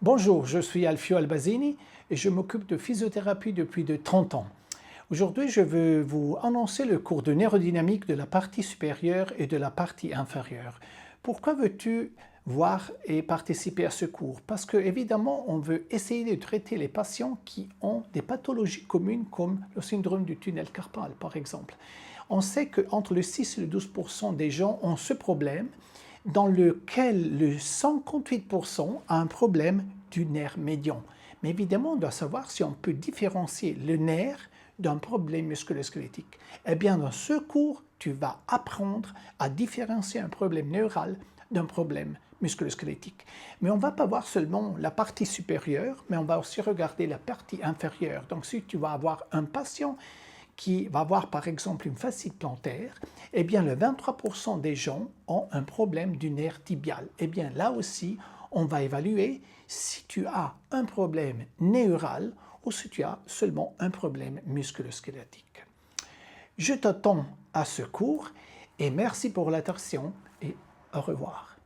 Bonjour, je suis Alfio Albazini et je m'occupe de physiothérapie depuis de 30 ans. Aujourd'hui, je veux vous annoncer le cours de neurodynamique de la partie supérieure et de la partie inférieure. Pourquoi veux-tu voir et participer à ce cours? Parce que, évidemment, on veut essayer de traiter les patients qui ont des pathologies communes comme le syndrome du tunnel carpal, par exemple. On sait qu'entre le 6 et le 12% des gens ont ce problème, dans lequel le 58% a un problème du nerf médian. Mais évidemment, on doit savoir si on peut différencier le nerf d'un problème musculo-squelettique. Eh bien, dans ce cours, tu vas apprendre à différencier un problème neural d'un problème musculo-squelettique. Mais on ne va pas voir seulement la partie supérieure, mais on va aussi regarder la partie inférieure. Donc, si tu vas avoir un patient qui va avoir par exemple une fascite plantaire, eh bien le 23% des gens ont un problème du nerf tibial. Eh bien là aussi, on va évaluer si tu as un problème neural ou si tu as seulement un problème musculo-squelettique. Je t'attends à ce cours et merci pour l'attention et au revoir.